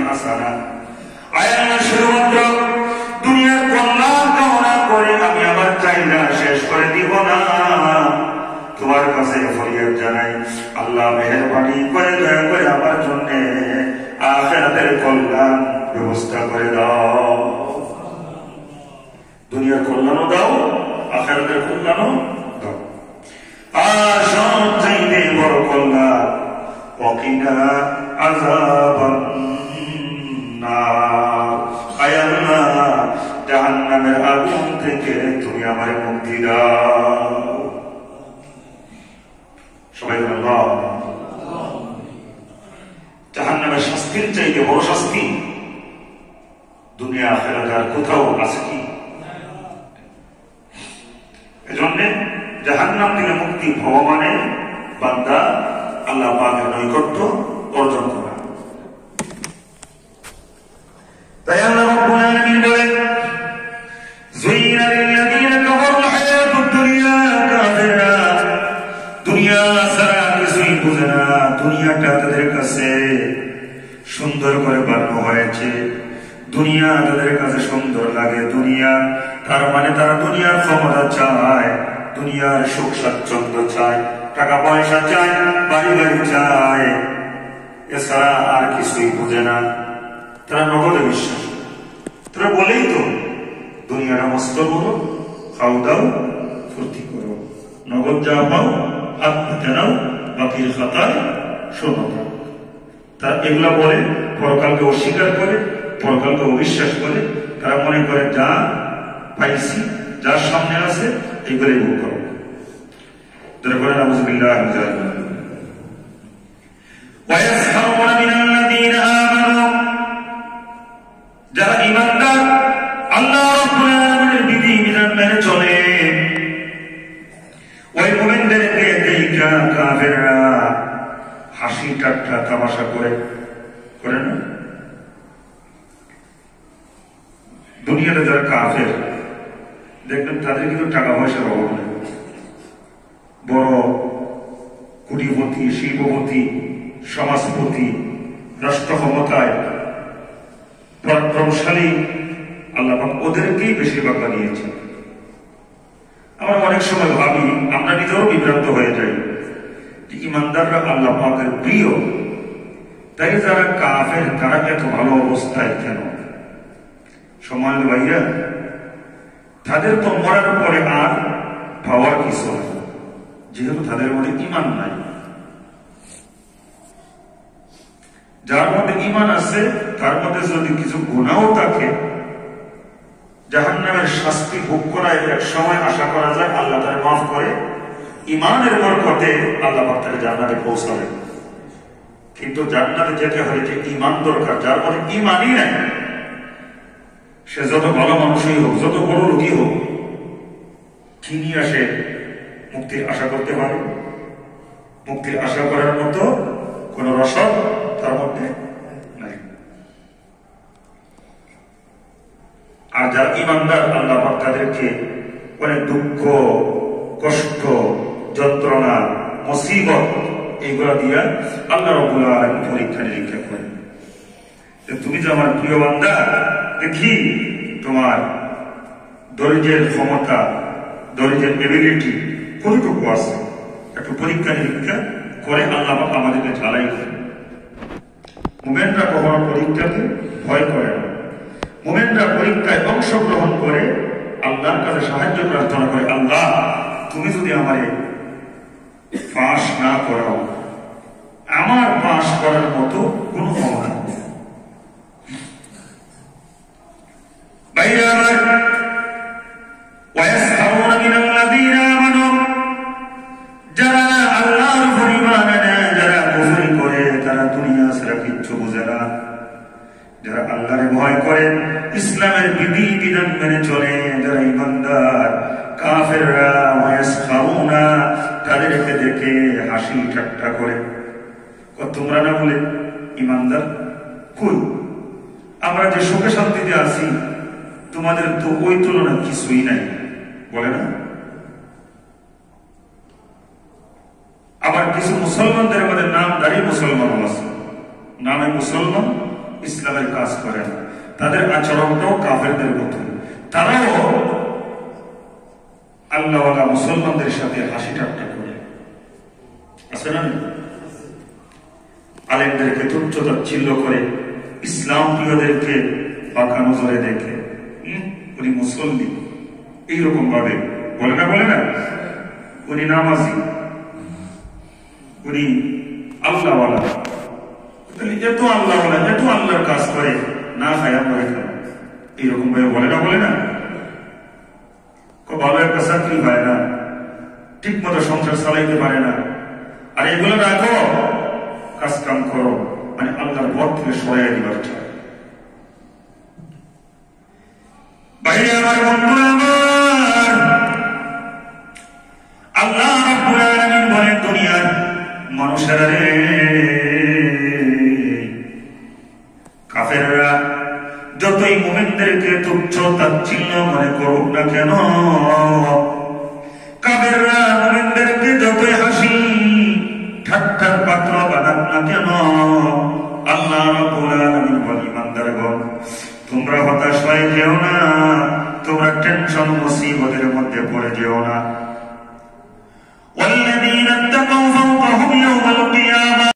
হাসানা। আয় আল্লাহ, শুধুমাত্র দুনিয়ার কল্যাণ কামনা করে আমি আমার চাহিদা শেষ করে দিব না। তোমার কাছে ফরিয়াদ জানাই, আল্লাহ মেহেরবানি করে দয়া করে আমার জন্য আখিরাতের কল্যাণ ব্যবস্থা করে দাও। দুনিয়ার কল্যাণও দাও, আখিরাতের কল্যাণও দাও। আর সবচাইতে বড় কল্যাণ ওয়াকিনা আযাবান নার। আয় আল্লাহ, জাহান্নামের আগুন থেকে তুমি আমারে মুক্তি দাও। সবাই আল্লাহ। জাহান্নামের শাস্তির চাইতে বড় শাস্তি দুনিয়া আখিরাতে আর কোথাও আছে কি? এজন্য জাহান্নাম থেকে মুক্তি ভগবানের বান্দা আল্লাহ পাকের নৈকট্য অর্জন করা। তাই আল্লাহ রাব্বুল আলামিন বলেন, যুইনা লিল্লাযীনা কাফারুল হায়াতুদ দুনিয়া কাফিরা। দুনিয়া ছাড়া কিছুই বুঝে না, দুনিয়াটা তাদের কাছে সুন্দর করে বানানো হয়েছে। দুনিয়া তাদের কাছে সুন্দর লাগে। দুনিয়া তার মানে তারা দুনিয়ার ক্ষমতা চায়, দুনিয়ার সুখ স্বাচ্ছন্দ্য চায়, টাকা পয়সা চায়, বাড়ি বাড়ি চায়, এছাড়া আর কিছুই বুঝে না। তারা নগদে বিশ্বাস। তারা বলেই তো দুনিয়াটা মস্ত বড়, খাও দাও ফুর্তি করো, নগদ যা পাও হাত পেতে নাও, বাকির খাতায় শোনো। তারা এগুলা বলে, পরকালকে অস্বীকার করে, পরকালকে অবিশ্বাস করে। তারা মনে করে যা পাইছি, যার সামনে আছে এইগুলোই ভোগ করো। তারা বলে নাউযুবিল্লাহি মিন যালিক। ওয়া ইয়াসখারুনা মিনাল্লাযীনা আমানু। যারা ঈমানদার, আল্লাহ রাব্বুল আলামিনের বিধি বিধান মেনে চলে, ওই মুমিনদেরকে দেখা কাফেররা হাসি ঠাট্টা তামাশা করে না? দুনিয়াতে যারা কাফের দেখবেন তাদের কিন্তু টাকা পয়সার অভাব নেই। বড় কোটিপতি, শিল্পপতি, সমাজপতি, রাষ্ট্র ক্ষমতায় পরাক্রমশালী আল্লাহ পাক ওদেরকেই বেশিরভাগ বানিয়েছে। আমরা অনেক সময় ভাবি, আমরা নিজেও বিভ্রান্ত হয়ে যাই যে ইমানদাররা আল্লাহ পাকের প্রিয়, তাই যারা কাফের তারা এত ভালো অবস্থায় কেন? সম্মানিত ভাইরা, তাদের তো মরার পরে আর পাওয়ার কিছু নেই, যেহেতু তাদের মধ্যে ঈমান নাই। যার মধ্যে ঈমান আছে তার মধ্যে যদি কিছু গুনাহও থাকে, জাহান্নামের শাস্তি ভোগ করা এক সময় আশা করা যায় আল্লাহ তাকে মাফ করে, ঈমানের বরকতে আল্লাহ পাক তাকে জান্নাতে পৌঁছাবে। কিন্তু জান্নাতে যেতে হলে যে ঈমান দরকার, যার মধ্যে ঈমানই নাই, সে যত ভালো মানুষই হোক, যত বড় লোকই হোক, কি নিয়ে আসে মুক্তির আশা করতে পারে? মুক্তির আশা করার মতো কোন রসদ তার মধ্যে নাই। আর যারা ঈমানদার, আল্লাহ পাক তাদেরকে অনেক দুঃখ, কষ্ট, যন্ত্রণা, মুসিবত এইগুলা দিয়া আল্লাহ রাব্বুল আলামিন পরীক্ষা নিরীক্ষা করেন। তুমি যে আমার প্রিয় বান্দা, দেখি তোমার ধৈর্যের ক্ষমতা, ধৈর্যের এবিলিটি কতটুকু আছে, একটু পরীক্ষা নিরীক্ষা করে আল্লাহ পাক আমাদেরকে ঝালাই করেন। মুমিনরা কখনো পরীক্ষাকে ভয় করে না। মুমিনরা পরীক্ষায় অংশগ্রহণ করে আল্লাহর কাছে সাহায্য প্রার্থনা করে, আল্লাহ তুমি যদি আমারে পাস না করাও, আমার পাস করার মতো কোন ক্ষমতা নেই। বাইরে আমার ওয়ায়াসখারুনা মিনাল্লাযীনা আমানু, যারা আল্লাহর উপর ঈমান আনে, যারা কুফর করে, তারা দুনিয়া ছাড়া কিচ্ছু বোঝে না। যারা আল্লাহরে ভয় করে, ইসলামের বিধি বিধান মেনে চলে, যারা ঈমানদার, কাফেররা ওয়ায়াসখারুনা তাদেরকে দেখে হাসি ঠাট্টা করে। তোমরা না বলে ঈমানদার কই, আমরা যে সুখে শান্তিতে আছি তোমাদের তো ওই তুলনা কিছুই নাই, বলে না? আবার কিছু মুসলমানদের আমাদের নামধারী মুসলমান আছে, নামে মুসলমান ইসলামের কাজ করেন, তাদের আচরণটাও কাফেরদের মতো। তারাও আল্লাহওয়ালা মুসলমানদের সাথে হাসি ঠাট্টা করে, আছে না? আলেমদেরকে তুচ্ছ তাচ্ছিল্য করে, ইসলাম প্রিয়দেরকে বাঁকা নজরে দেখে, উনি মুসল্লি এইরকম ভাবে বলে না, বলে না, উনি নামাজি, উনি আল্লাহওয়ালা, এত আল্লাহওয়ালা, এত আল্লাহর কাজ করে, না খায়া পরে খায়, এইরকম ভাবে বলে না, বলে না? ভালো একটা চাকরি পায় না, ঠিক মতো সংসার চালাইতে পারে না, আর এগুলো রাখো, কাজ কাম করো, মানে আল্লাহর পথ থেকে সরাইয়া দিবার চায়। বাইরে আমার বন্ধুরা, আমার আল্লাহ রাব্বুল আলামিন বলেন, দুনিয়ার মানুষেরা রে, কাফেররা যতই মুমিনদেরকে তুচ্ছ তাচ্ছিল্য মনে করুক না কেন, কাফেররা মুমিনদেরকে যতই হাসি ঠাট্টার পাত্র বানাক না কেন, আল্লাহ রাব্বুল আলামিন বলেন, ইমানদারগণ তোমরা হতাশ হয়ে যেও না, তোমরা টেনশন মুসিবতের মধ্যে পড়ে যেও না। ওয়াল্লাযীনা ইত্তাকাউ ফাওকাহুম ইয়াওমাল কিয়ামা